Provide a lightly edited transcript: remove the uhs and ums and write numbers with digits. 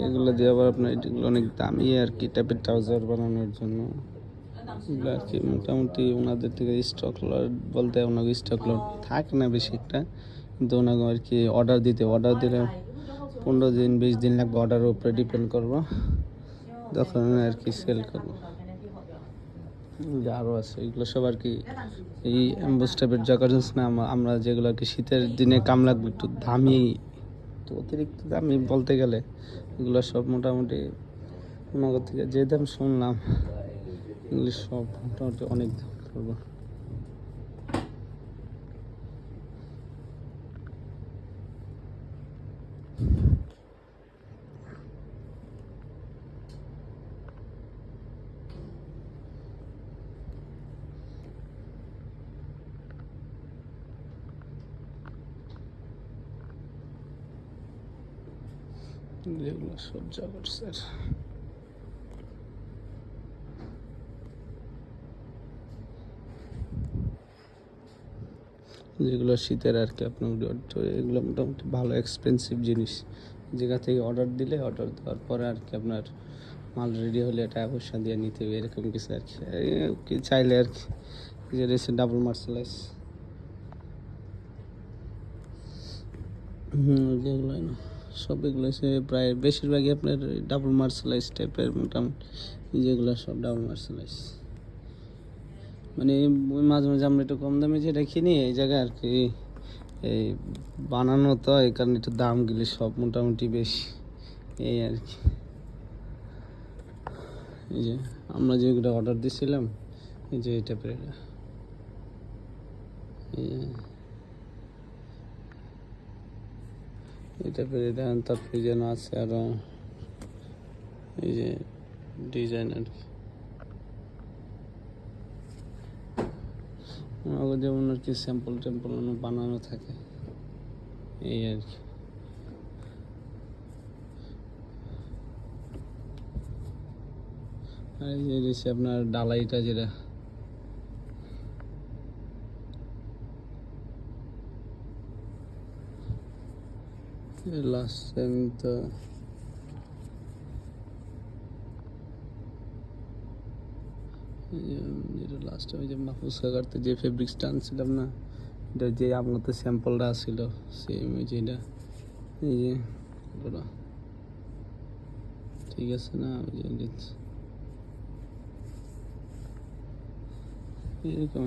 এগুলো দিয়ে আবার আপনার এগুলো অনেক দামি আর কি, টাইপের ট্রাউজার বানানোর জন্য। এগুলো আর কি মোটামুটি ওনাদের থেকে স্টক লট বলতে ওনাকে স্টক লট থাকে না বেশি একটা, কিন্তু ওনাকে আর কি অর্ডার দিলে 15 দিন 20 দিন লাগবে, অর্ডারের উপরে ডিপেন্ড করবো, তখন আর কি সেল করবো। আরও আছে এগুলো সব আর কি এই অ্যাম্বুস টাইপের জাকার্স না, আমরা যেগুলো আর কি শীতের দিনে কাম লাগবে একটু দামি, তো অতিরিক্ত দামি বলতে গেলে এগুলো সব মোটামুটি ওনাদের থেকে যে দাম শুনলাম এগুলো সব মোটামুটি অনেক দাম পড়বো। যেগুলো সব জাকার্সের, যেগুলো শীতের আর কি আপনার এগুলো মোটামুটি ভালো এক্সপেন্সিভ জিনিস, যেখান থেকে অর্ডার দিলে অর্ডার দেওয়ার পরে আর কি আপনার মাল রেডি হলে টাকা পয়সা দিয়ে নিতে হবে, এরকম কিছু আর কি চাইলে আর কি। যে রয়েছে ডাবল মার্সেলাইজ, যেগুলো না সব এগুলো হচ্ছে প্রায় বেশিরভাগই আপনার ডাবল মার্সেলাইজ টাইপের, মোটামুটি যেগুলো সব ডাবল মার্সেলাইজ। মানে মাঝে মাঝে আমরা একটু কম দামে যেটা কিনি এই জায়গায় আর কি এই বানানো, তো এই কারণে একটু দামগুলি সব মোটামুটি বেশি, এই আর কি। এই যে আমরা যেগুলো অর্ডার দিয়েছিলাম এই যে এই টাইপের, এই টাইপের এটা, তারপরে যেন আছে আরও এই যে ডিজাইন আর কি, যেমন আর কি স্যাম্পল টেম্পল বানানো থাকে, এই আর কি। আর এই যে রয়েছে আপনার ডালাইটা, যেটা লাস্ট টাইম তো যেটা লাস্ট টাইম যে মাহফুজ কাকারতে যে ফেব্রিক্সটা আনছিলাম না, এটা যে আপনার তো স্যাম্পলটা আসছিল সেম যেটা, এই যে ঠিক আছে না, ওই যে এরকম